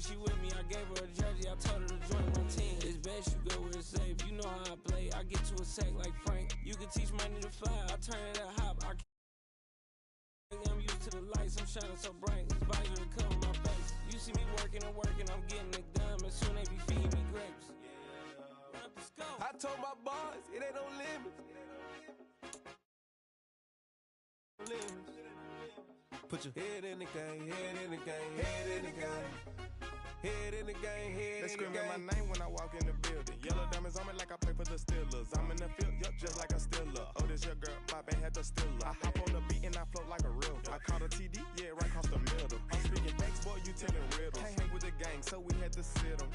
she with me, I gave her a jersey, I told her to join my team. It's best you go where it's safe, you know how I play. I get to a sack like Frank. You can teach money to fly, I turn it to hop. I'm used to the lights, I'm shining so bright. This body gonna cover my face. You see me working and working, I'm getting it done. And soon they be feeding me grapes. I told my boys, it ain't no limits. Put your head in the game, head in the game, head in the game. Head in the game, head they in the game. They screaming my name when I walk in the building. Yellow diamonds on me like I play for the Steelers. I'm in the field, yup, just like a Steeler. Oh, this your girl, my band had the Steeler. I hop on the beat and I float like a river. I caught a TD, yeah, right across the middle. I'm speaking facts, boy, you telling riddles. Can't hang with the gang, so we had to sit them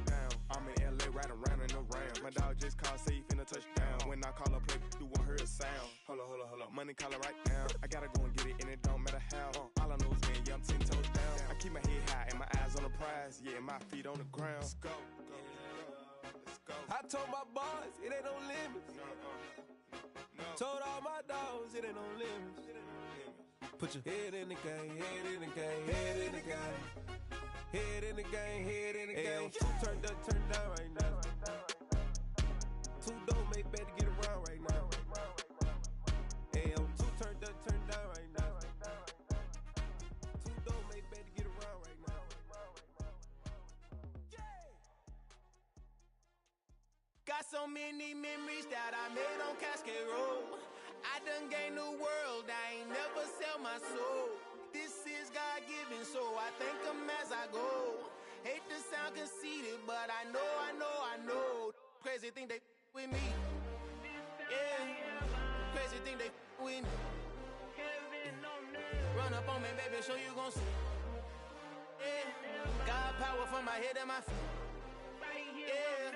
down. I'm in LA, riding around and around. My dog just called, say he finna touchdown. When I call a play, you won't hear a sound. Hold up, money calling right now. I gotta go and get it, and it don't matter how. All I know is win, yeah, I'm 10 toes down. I keep my head high and my eyes on the prize. Yeah, my feet on the ground. Let's go. I told my boys, it ain't no limits. No. Told all my dogs, it ain't no limits. Put your head in the game, head in the game, head in the game. Head in the game, head in the game. Two turned up, turned down right now. Two don't make better get around right now. Hey, I'm two turned up, turned down right now. Two don't make better get around right now. Got so many memories that I made on Cascade Road. I done gained the world, I ain't never sell my soul. This is God-given, so I thank him as I go. Hate to sound conceited, but I know. Crazy thing they with me. Yeah, crazy thing they with me. Run up on me, baby, show you gon' see. Yeah, God power from my head and my feet. Yeah.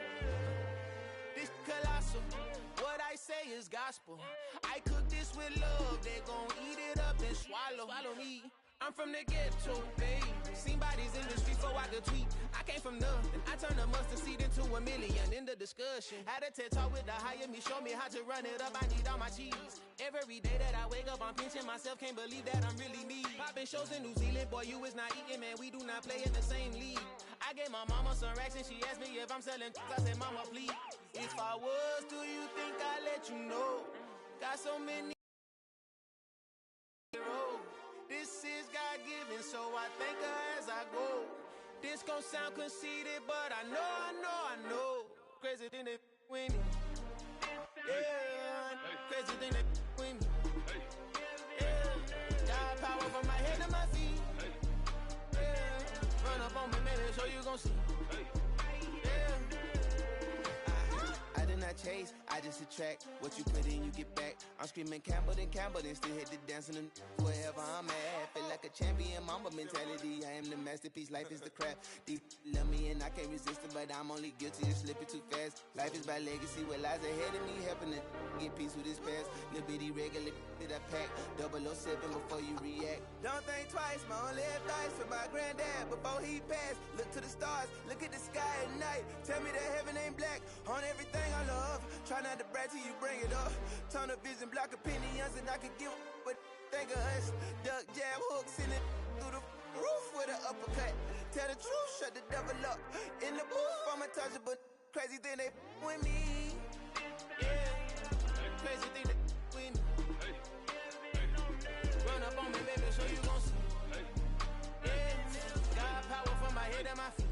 This colossal, what I say is gospel. I cook this with love, they gon' eat it up and swallow me. I'm from the ghetto, babe. Seen bodies in the streets before I could tweet. I came from nothing, I turned a mustard seed into a million in the discussion. Had a TED talk with the higher me, show me how to run it up, I need all my cheese. Every day that I wake up, I'm pinching myself, can't believe that I'm really me. Popping shows in New Zealand, boy, you is not eating, man, we do not play in the same league. I gave my mama some racks and she asked me if I'm selling I said, mama, please. If I was, do you think I'd let you know? Got so many this is God-given, so I thank her as I go. This gon' sound conceited, but I know. Crazy thing they with me. Yeah, crazy thing they with me. Yeah, God power from my head to my feet. Yeah, run up on me, baby, so you gon' see. I did not chase, I just attract. What you put in, you get back. I'm screaming Campbell, then still hit the dancing and wherever I'm at. Feel like a champion, mamba mentality. I am the masterpiece, life is the crap. Deep love me and I can't resist it, but I'm only guilty of slipping too fast. Life is by legacy, what lies ahead of me, helping to get peace with this past. Little bitty regular that I pack, 007 before you react. Don't think twice, my only advice for my granddad before he passed. Look to the stars, look at the sky at night. Tell me that heaven ain't black on everything I love. Try not to brag till you bring it up. Tunnel vision, block opinions, and I could give but think of us. Duck, jab, hooks in it through the roof with an uppercut. Tell the truth, shut the devil up. In the booth, I'm untouchable. Crazy thing they with me. Yeah, crazy thing they with me. Run up on me, baby, so you gon' see. Yeah, God power from my head and my feet.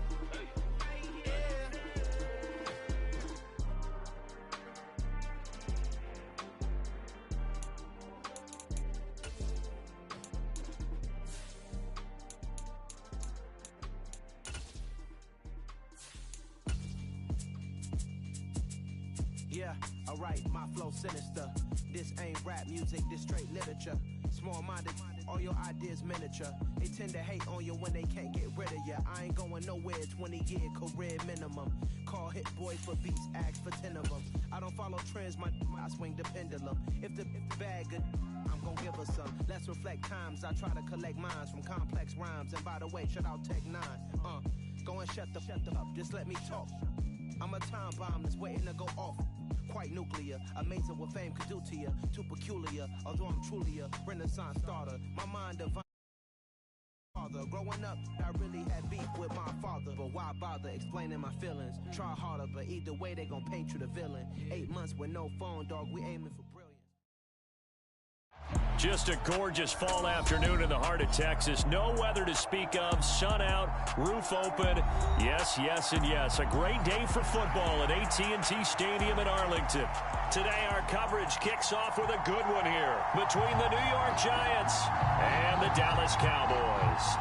Yeah, alright, my flow sinister. This ain't rap music, this straight literature. Small-minded, all your ideas miniature. They tend to hate on you when they can't get rid of you. I ain't going nowhere, 20-year career minimum. Call hit boys for beats, ask for 10 of them. I don't follow trends, I swing the pendulum. If the bag good, I'm gon' give her some. Let's reflect times, I try to collect minds from complex rhymes. And by the way, shout out Tech 9. Go and shut the up, just let me talk. I'm a time bomb that's waiting to go off. Quite nuclear, amazing what fame could do to you. Too peculiar, although I'm truly a renaissance starter. My mind divine. Growing up, I really had beef with my father. father, but why bother explaining my feelings? Try harder, but either way they gon' paint you the villain. 8 months with no phone, dog, we aiming for brilliance. Just a gorgeous fall afternoon in the heart of Texas. No weather to speak of. Sun out, roof open. Yes, yes, and yes. A great day for football at AT&T Stadium in Arlington. Today our coverage kicks off with a good one here between the New York Giants and the Dallas Cowboys.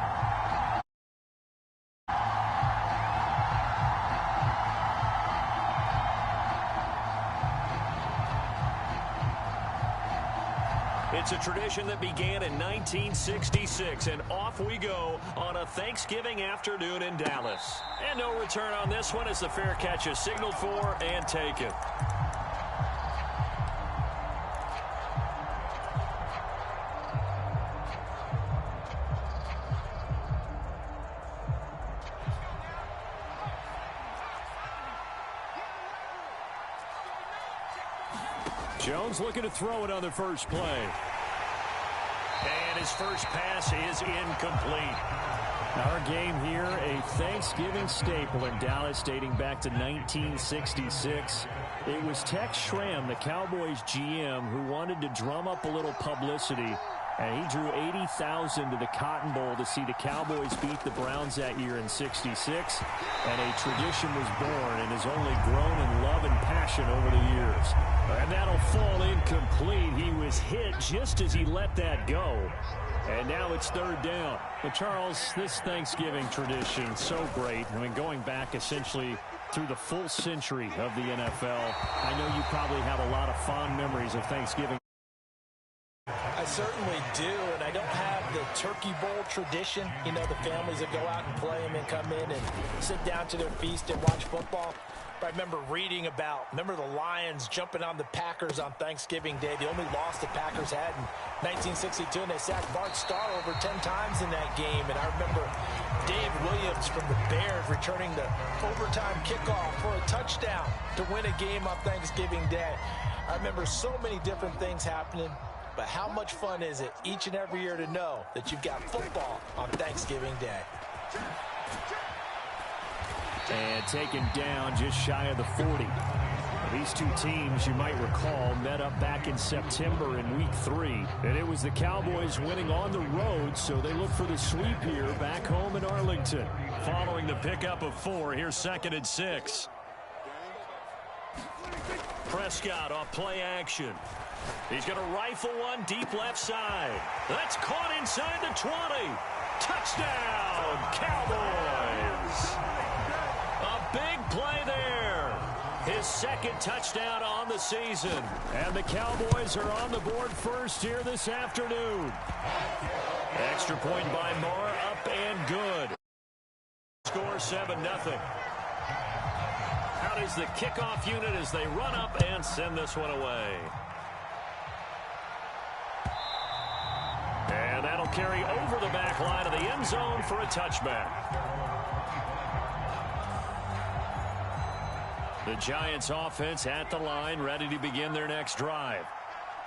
It's a tradition that began in 1966, and off we go on a Thanksgiving afternoon in Dallas. And no return on this one as the fair catch is signaled for and taken. Jones looking to throw it on the first play. And his first pass is incomplete. Our game here, a Thanksgiving staple in Dallas dating back to 1966. It was Tex Schramm, the Cowboys GM, who wanted to drum up a little publicity. And he drew 80,000 to the Cotton Bowl to see the Cowboys beat the Browns that year in '66. And a tradition was born and has only grown in love and passion over the years. And that'll fall incomplete. He was hit just as he let that go. And now it's third down. But Charles, this Thanksgiving tradition, so great. I mean, going back essentially through the full century of the NFL. I know you probably have a lot of fond memories of Thanksgiving. I certainly do, and I don't have the Turkey Bowl tradition. You know, the families that go out and play them and come in and sit down to their feast and watch football. But I remember reading remember the Lions jumping on the Packers on Thanksgiving Day, the only loss the Packers had in 1962, and they sacked Bart Starr over 10 times in that game. And I remember Dave Williams from the Bears returning the overtime kickoff for a touchdown to win a game on Thanksgiving Day. I remember so many different things happening. But how much fun is it each and every year to know that you've got football on Thanksgiving Day? And taken down just shy of the 40. These two teams, you might recall, met up back in September in Week 3. And it was the Cowboys winning on the road, so they look for the sweep here back home in Arlington. Following the pickup of 4, here's 2nd and 6. Prescott off play action. He's going to rifle one deep left side. That's caught inside the 20. Touchdown, Cowboys. A big play there. His 2nd touchdown on the season. And the Cowboys are on the board first here this afternoon. Extra point by Marr, up and good. Score 7-0. Out is the kickoff unit as they run up and send this one away. And that'll carry over the back line of the end zone for a touchback. The Giants offense at the line, ready to begin their next drive.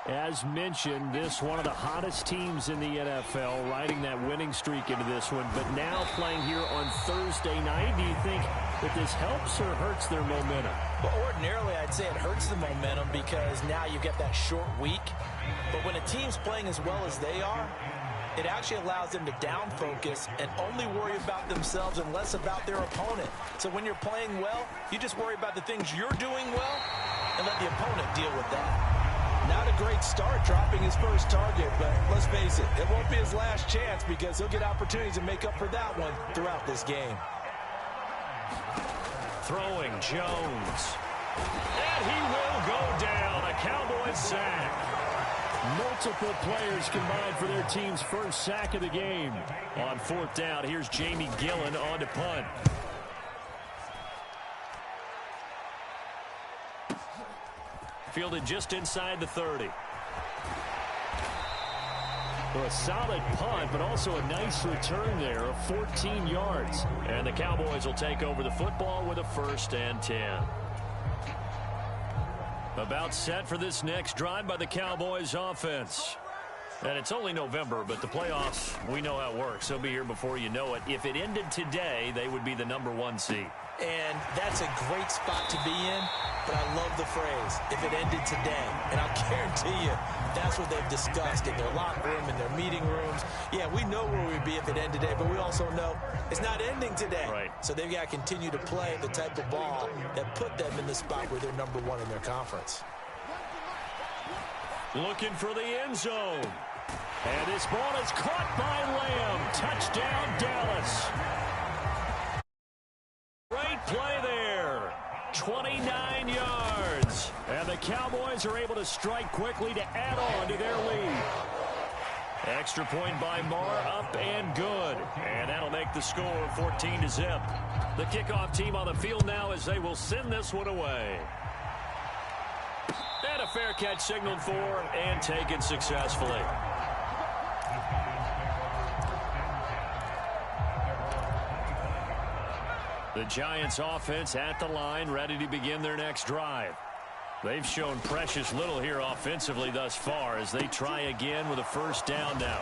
As mentioned, this one of the hottest teams in the NFL, riding that winning streak into this one, but now playing here on Thursday night. Do you think that this helps or hurts their momentum? Well, ordinarily, I'd say it hurts the momentum because now you get that short week. But when a team's playing as well as they are, it actually allows them to down focus and only worry about themselves and less about their opponent. So when you're playing well, you just worry about the things you're doing well and let the opponent deal with that. Not a great start dropping his first target, but let's face it, it won't be his last chance because he'll get opportunities to make up for that one throughout this game. Throwing Jones. And he will go down. A Cowboys sack. Multiple players combined for their team's first sack of the game. On 4th down, here's Jamie Gillen on to punt. Fielded just inside the 30. Well, a solid punt, but also a nice return there of 14 yards. And the Cowboys will take over the football with a 1st and 10. About set for this next drive by the Cowboys offense. And it's only November, but the playoffs, we know how it works. They'll be here before you know it. If it ended today, they would be the #1 seed. And that's a great spot to be in, but I love the phrase, if it ended today. And I'll guarantee you, that's what they've discussed in their locker room, in their meeting rooms. Yeah, we know where we'd be if it ended today, but we also know it's not ending today. Right. So they've got to continue to play the type of ball that put them in the spot where they're #1 in their conference. Looking for the end zone. And this ball is caught by Lamb. Touchdown, Dallas. Great play there. 29 yards. And the Cowboys are able to strike quickly to add on to their lead. Extra point by Marr, up and good. And that'll make the score 14-0. The kickoff team on the field now as they will send this one away. And a fair catch signaled for and taken successfully. The Giants offense at the line, ready to begin their next drive. They've shown precious little here offensively thus far as they try again with a first down now.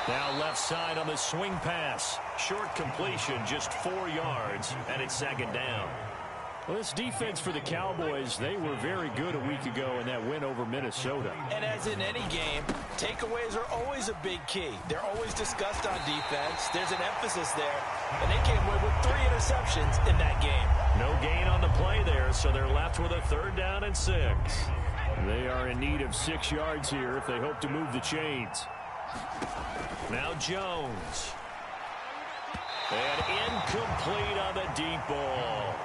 Now left side on the swing pass. Short completion, just 4 yards, and it's second down. Well, this defense for the Cowboys, they were very good a week ago in that win over Minnesota. And as in any game, takeaways are always a big key. They're always discussed on defense. There's an emphasis there. And they came away with 3 interceptions in that game. No gain on the play there, so they're left with a 3rd down and 6. They are in need of 6 yards here if they hope to move the chains. Now Jones. And incomplete on the deep ball.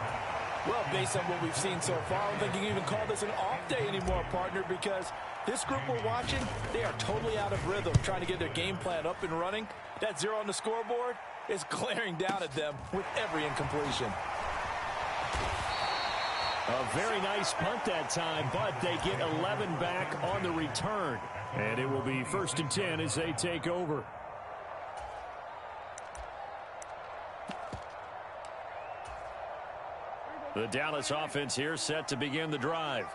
Well, based on what we've seen so far, I don't think you can even call this an off day anymore, partner, because this group we're watching, they are totally out of rhythm, trying to get their game plan up and running. That 0 on the scoreboard is glaring down at them with every incompletion. A very nice punt that time, but they get 11 back on the return. And it will be 1st and 10 as they take over. The Dallas offense here set to begin the drive.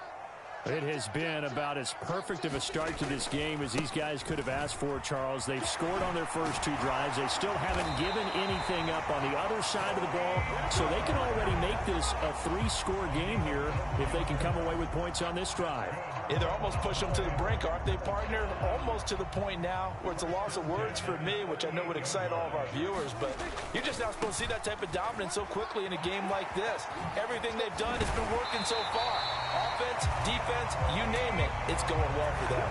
It has been about as perfect of a start to this game as these guys could have asked for, Charles. They've scored on their first 2 drives. They still haven't given anything up on the other side of the ball, so they can already make this a 3-score game here if they can come away with points on this drive. Yeah, they're almost pushing them to the brink, aren't they, partner? Almost to the point now where it's a loss of words for me, which I know would excite all of our viewers, but you're just not supposed to see that type of dominance so quickly in a game like this. Everything they've done has been working so far. Offense, defense, you name it, it's going well for them.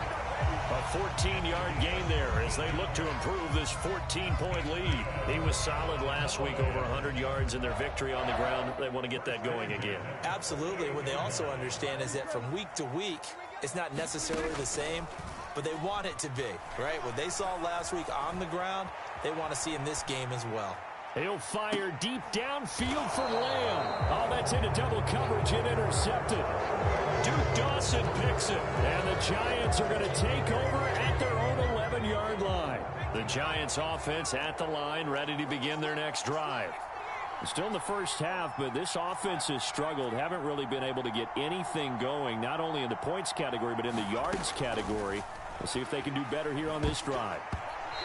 A 14-yard gain there as they look to improve this 14-point lead. He was solid last week, over 100 yards in their victory on the ground. They want to get that going again. Absolutely. What they also understand is that from week to week, it's not necessarily the same, but they want it to be, right? What they saw last week on the ground, they want to see in this game as well. He'll fire deep downfield for Lamb. Oh, that's into double coverage and intercepted. Duke Dawson picks it. And the Giants are going to take over at their own 11-yard line. The Giants offense at the line, ready to begin their next drive. Still in the first half, but this offense has struggled. Haven't really been able to get anything going, not only in the points category, but in the yards category. We'll see if they can do better here on this drive.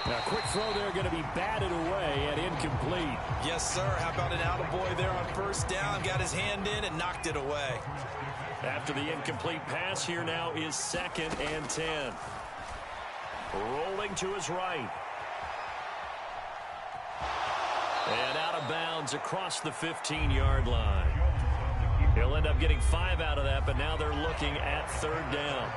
Now, quick throw there, going to be batted away and incomplete. Yes, sir. How about an attaboy there on first down? Got his hand in and knocked it away. After the incomplete pass, here now is 2nd and 10. Rolling to his right. And out of bounds across the 15-yard line. He'll end up getting 5 out of that, but now they're looking at 3rd down.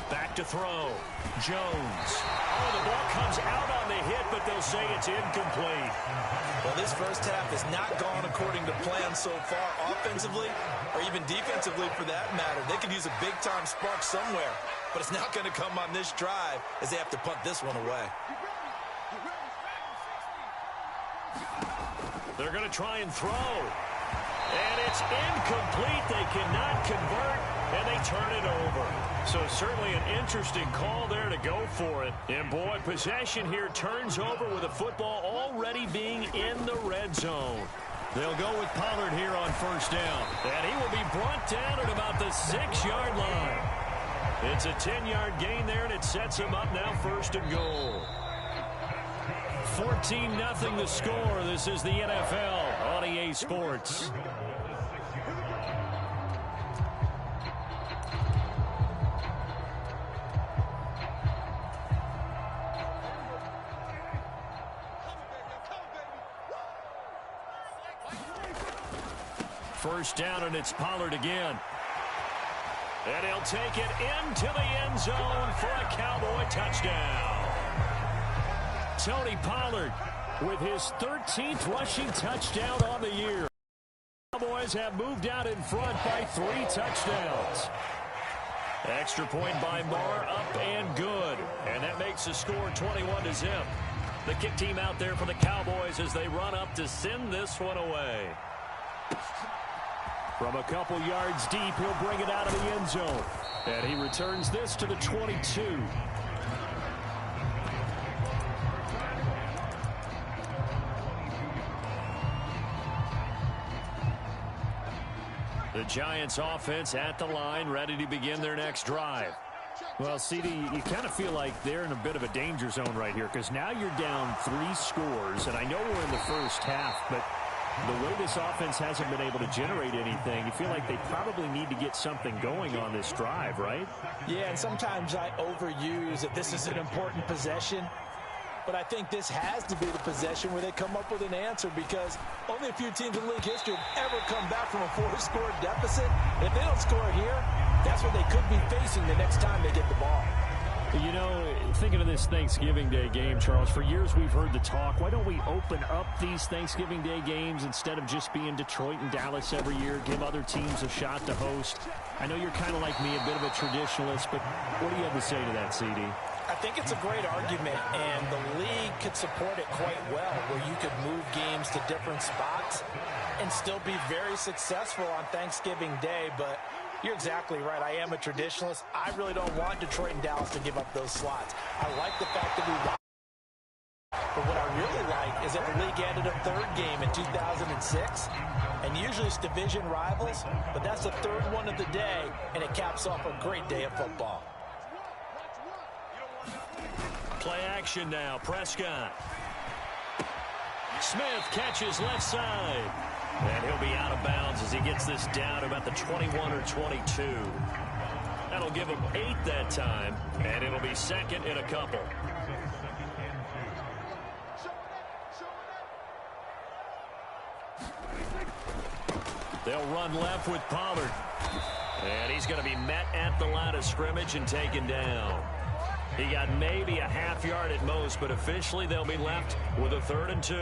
Back to throw. Jones. Oh, the ball comes out on the hit, but they'll say it's incomplete. Well, this first half has not gone according to plan so far offensively or even defensively for that matter. They could use a big-time spark somewhere, but it's not going to come on this drive as they have to punt this one away. They're going to try and throw. And it's incomplete. They cannot convert, and they turn it over. So certainly an interesting call there to go for it. And, boy, possession here turns over with the football already being in the red zone. They'll go with Pollard here on first down. And he will be brought down at about the 6-yard line. It's a 10-yard gain there, and it sets him up now first and goal. 14-0 the score. This is the NFL on EA Sports. First down, and it's Pollard again. And he'll take it into the end zone for a Cowboy touchdown. Tony Pollard with his 13th rushing touchdown on the year. Cowboys have moved out in front by 3 touchdowns. Extra point by Marr, up and good. And that makes the score 21-0. The kick team out there for the Cowboys as they run up to send this one away. From a couple yards deep, he'll bring it out of the end zone. And he returns this to the 22. The Giants offense at the line, ready to begin their next drive. Well, CD, you kind of feel like they're in a bit of a danger zone right here because now you're down 3 scores, and I know we're in the first half, but the way this offense hasn't been able to generate anything, you feel like they probably need to get something going on this drive, right? Yeah, and sometimes I overuse that this is an important possession. But I think this has to be the possession where they come up with an answer because only a few teams in league history have ever come back from a 4-score deficit. And if they don't score here, that's what they could be facing the next time they get the ball. You know, thinking of this Thanksgiving Day game, Charles, for years we've heard the talk, why don't we open up these Thanksgiving Day games instead of just being Detroit and Dallas every year, give other teams a shot to host? I know you're kind of like me, a bit of a traditionalist, but what do you have to say to that, CD? I think it's a great argument, and the league could support it quite well, where you could move games to different spots and still be very successful on Thanksgiving Day, but you're exactly right. I am a traditionalist. I really don't want Detroit and Dallas to give up those slots. I like the fact that we watch. But what I really like is that the league added a 3rd game in 2006, and usually it's division rivals, but that's the 3rd one of the day, and it caps off a great day of football. Play action now. Prescott. Smith catches left side. And he'll be out of bounds as he gets this down about the 21 or 22. That'll give him 8 that time, and it'll be 2nd in a couple. They'll run left with Pollard. And he's going to be met at the line of scrimmage and taken down. He got maybe a half yard at most, but officially they'll be left with a 3rd and 2.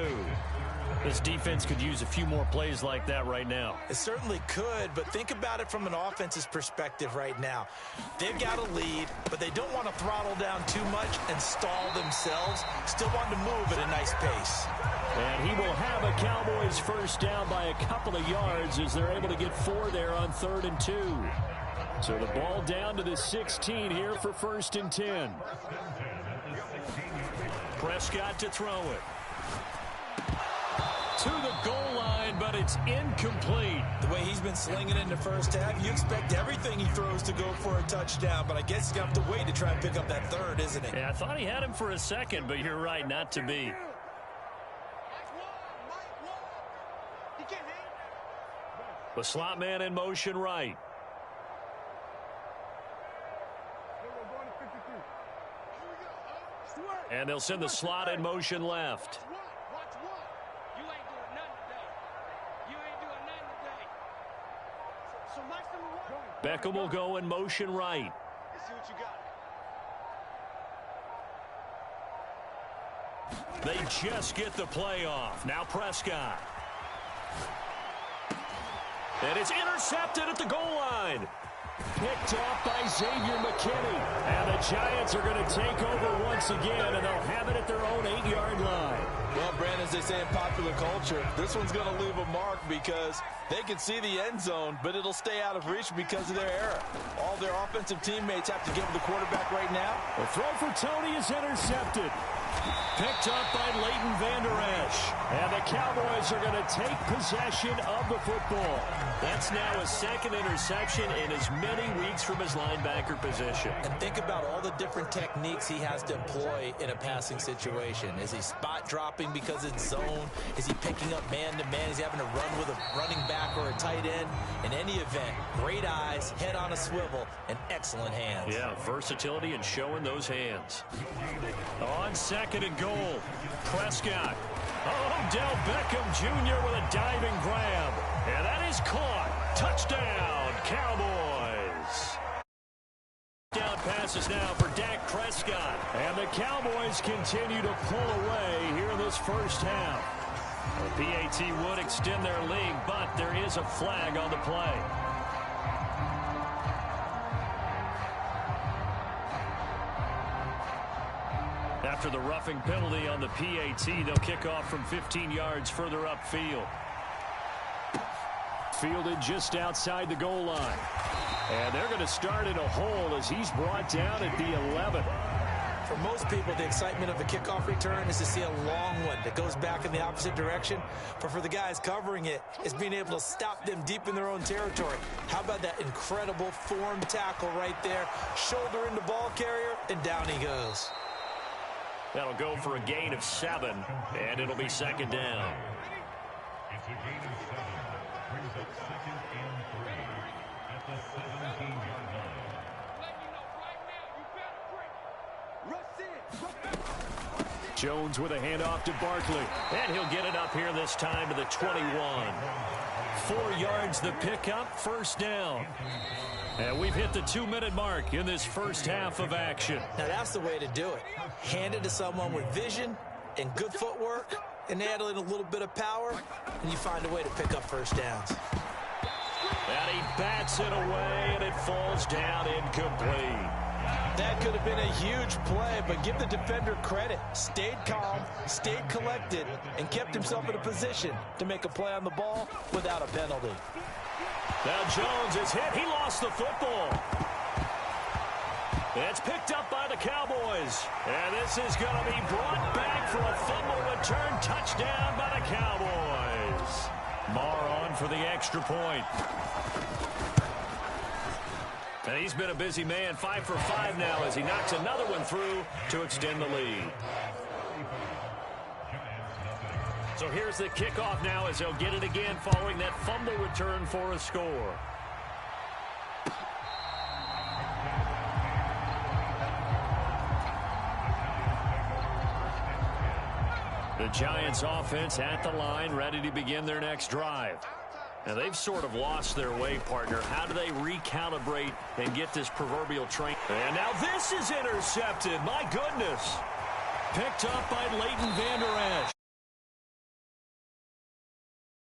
This defense could use a few more plays like that right now. It certainly could, but think about it from an offense's perspective right now. They've got a lead, but they don't want to throttle down too much and stall themselves. Still want to move at a nice pace. And he will have a Cowboys first down by a couple of yards as they're able to get 4 there on 3rd and 2. So the ball down to the 16 here for 1st and 10. Prescott to throw it. To the goal line, but it's incomplete. The way he's been slinging it in the first half, you expect everything he throws to go for a touchdown, but I guess he's going to have to wait to try and pick up that 3rd, isn't he? Yeah, I thought he had him for a second, but you're right, not to be. The slot man in motion right. And they'll send the slot in motion left. Beckham will go in motion right. They just get the play off. Now Prescott. And it's intercepted at the goal line. Picked off by Xavier McKinney. And the Giants are going to take over once again, and they'll have it at their own 8-yard line. Well, Brandon, as they say in popular culture, this one's going to leave a mark because they can see the end zone, but it'll stay out of reach because of their error. All their offensive teammates have to give the quarterback right now. The throw for Tony is intercepted. Picked up by Leighton Vander Esch. And the Cowboys are going to take possession of the football. That's now his second interception in as many weeks from his linebacker position. And think about all the different techniques he has to employ in a passing situation. Is he spot dropping because it's zone? Is he picking up man-to-man? Is he having to run with a running back or a tight end? In any event, great eyes, head on a swivel, and excellent hands. Yeah, versatility and showing those hands. On second and goal, Prescott. Odell Beckham Jr. with a diving grab. And that is caught. Touchdown, Cowboys. Down passes now for Dak Prescott. And the Cowboys continue to pull away here in this first half. The PAT would extend their lead, but there is a flag on the play. After the roughing penalty on the PAT, they'll kick off from 15 yards further upfield. Fielded just outside the goal line. And they're going to start in a hole as he's brought down at the 11. For most people, the excitement of a kickoff return is to see a long one that goes back in the opposite direction. But for the guys covering it, it's being able to stop them deep in their own territory. How about that incredible form tackle right there? Shoulder into ball carrier, and down he goes. That'll go for a gain of 7, and it'll be second down. It's a gain of 7. Brings up second and 3 at the 17-yard line. Jones with a handoff to Barkley. And he'll get it up here this time to the 21. 4 yards the pickup, first down. And we've hit the 2-minute mark in this first half of action. Now that's the way to do it. Hand it to someone with vision and good footwork, and add in a little bit of power, and you find a way to pick up first downs. And he bats it away, and it falls down incomplete. That could have been a huge play, but give the defender credit. Stayed calm, stayed collected, and kept himself in a position to make a play on the ball without a penalty. Now Jones is hit. He lost the football. It's picked up by the Cowboys. And this is going to be brought back for a fumble return touchdown by the Cowboys. Marr on for the extra point. And he's been a busy man, 5 for 5 now as he knocks another one through to extend the lead. So here's the kickoff now as they'll get it again following that fumble return for a score. The Giants offense at the line, ready to begin their next drive. Now they've sort of lost their way, partner. How do they recalibrate and get this proverbial train? And now this is intercepted. My goodness. Picked up by Leighton Vander